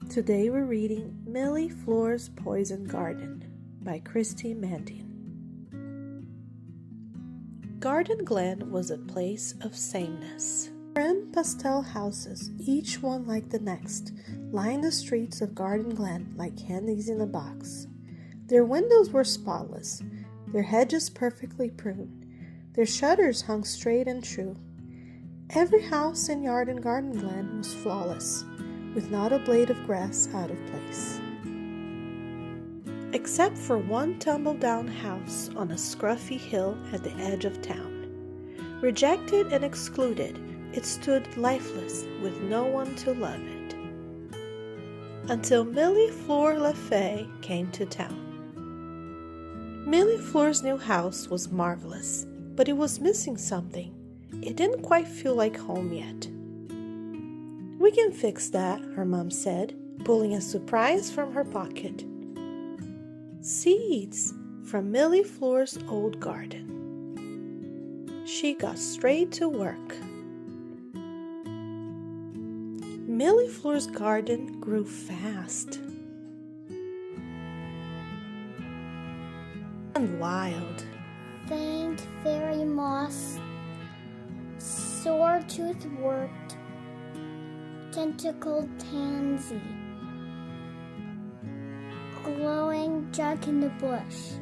Today we're reading Millie, Fleur's Poison Garden by Christy, Mandin. Garden Glen was a place of sameness. Prim pastel houses, each one like the next, lined the streets of Garden Glen like candies in a box. Their windows were spotless, their hedges perfectly pruned, their shutters hung straight and true. Every house and yard in Garden Glen was flawless, with not a blade of grass out of place. Except for one tumble-down house on a scruffy hill at the edge of town. Rejected and excluded, it stood lifeless with no one to love it. Until Millie Fleur LaFay came to town. Millie Fleur's new house was marvelous, but it was missing something. It didn't quite feel like home yet. "We can fix that," her mom said, pulling a surprise from her pocket. Seeds from Millie Fleur's old garden. She got straight to work. Millie Fleur's garden grew fast and wild. Faint fairy moss, sore-toothed wort, tentacled tansy, glowing jug in the bush,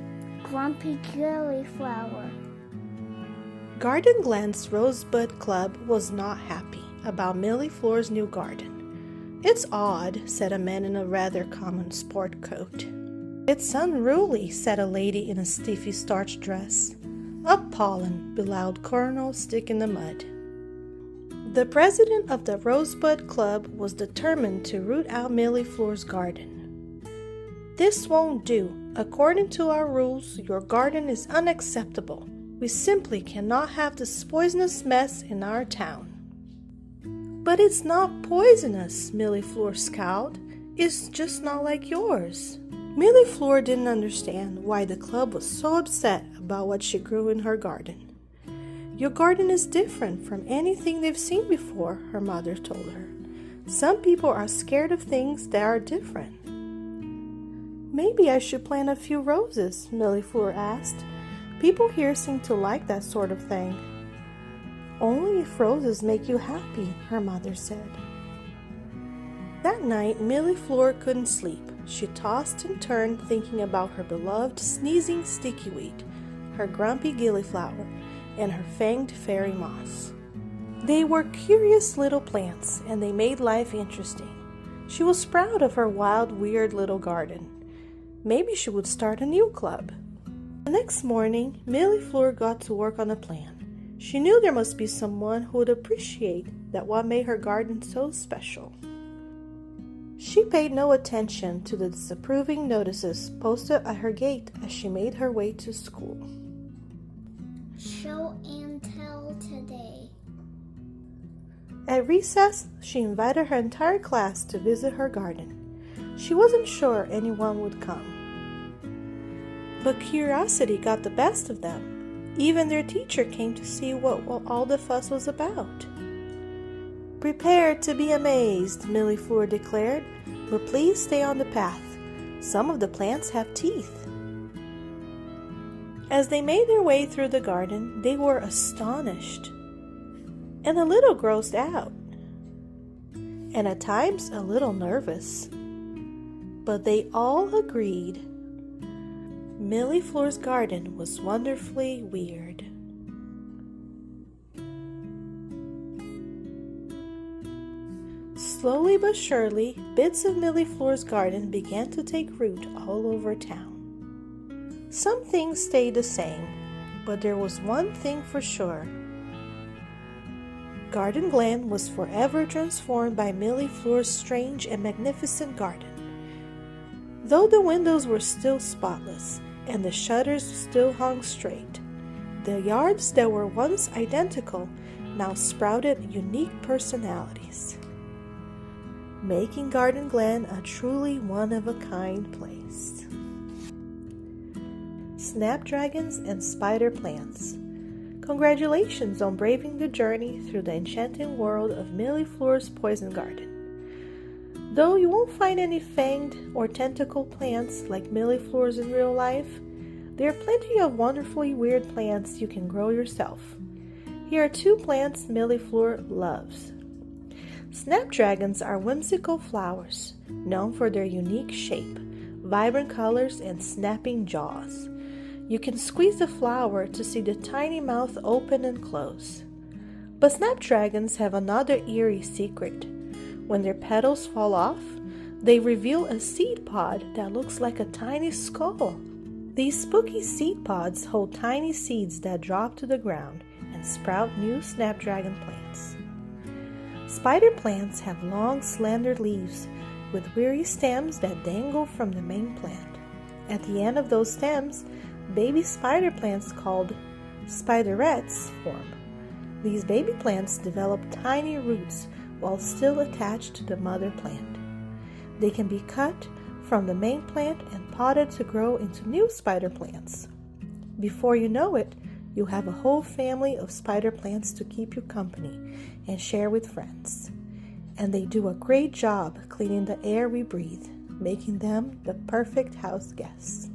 grumpy gillyflower. Garden Glen's Rosebud Club was not happy about Millie Fleur's new garden. "It's odd," said a man in a rather common sport coat. "It's unruly," said a lady in a stiffy starched dress. "Appalling," bellowed Colonel Stick in the Mud. The president of the Rosebud Club was determined to root out Millie Fleur's garden. "This won't do. According to our rules, your garden is unacceptable. We simply cannot have this poisonous mess in our town." "But it's not poisonous," Millie Fleur scowled. "It's just not like yours." Millie Fleur didn't understand why the club was so upset about what she grew in her garden. "Your garden is different from anything they've seen before," her mother told her. "Some people are scared of things that are different." "Maybe I should plant a few roses," Millie Fleur asked. "People here seem to like that sort of thing." "Only if roses make you happy," her mother said. That night, Millie Fleur couldn't sleep. She tossed and turned thinking about her beloved sneezing stickyweed, her grumpy gillyflower, and her fanged fairy moss. They were curious little plants, and they made life interesting. She was proud of her wild, weird little garden. Maybe she would start a new club. The next morning, Millie Fleur got to work on a plan. She knew there must be someone who would appreciate that what made her garden so special. She paid no attention to the disapproving notices posted at her gate as she made her way to school. Show and tell today. At recess, she invited her entire class to visit her garden. She wasn't sure anyone would come. But curiosity got the best of them. Even their teacher came to see what all the fuss was about. "Prepare to be amazed," Millie Fleur declared, "but please stay on the path. Some of the plants have teeth." As they made their way through the garden, they were astonished and a little grossed out, and at times a little nervous. But they all agreed Millie Fleur's garden was wonderfully weird. Slowly but surely, bits of Millie Fleur's garden began to take root all over town. Some things stayed the same, but there was one thing for sure. Garden Glen was forever transformed by Millie Fleur's strange and magnificent garden. Though the windows were still spotless and the shutters still hung straight, the yards that were once identical now sprouted unique personalities, making Garden Glen a truly one-of-a-kind place. Snapdragons and spider plants. Congratulations on braving the journey through the enchanting world of Millie Fleur's poison garden. Though you won't find any fanged or tentacle plants like millefleurs in real life, there are plenty of wonderfully weird plants you can grow yourself. Here are 2 plants millefleur loves. Snapdragons are whimsical flowers, known for their unique shape, vibrant colors, and snapping jaws. You can squeeze the flower to see the tiny mouth open and close. But snapdragons have another eerie secret. When their petals fall off, they reveal a seed pod that looks like a tiny skull. These spooky seed pods hold tiny seeds that drop to the ground and sprout new snapdragon plants. Spider plants have long, slender leaves with weary stems that dangle from the main plant. At the end of those stems, baby spider plants called spiderets form. These baby plants develop tiny roots while still attached to the mother plant. They can be cut from the main plant and potted to grow into new spider plants. Before you know it, you'll have a whole family of spider plants to keep you company and share with friends. And they do a great job cleaning the air we breathe, making them the perfect house guests.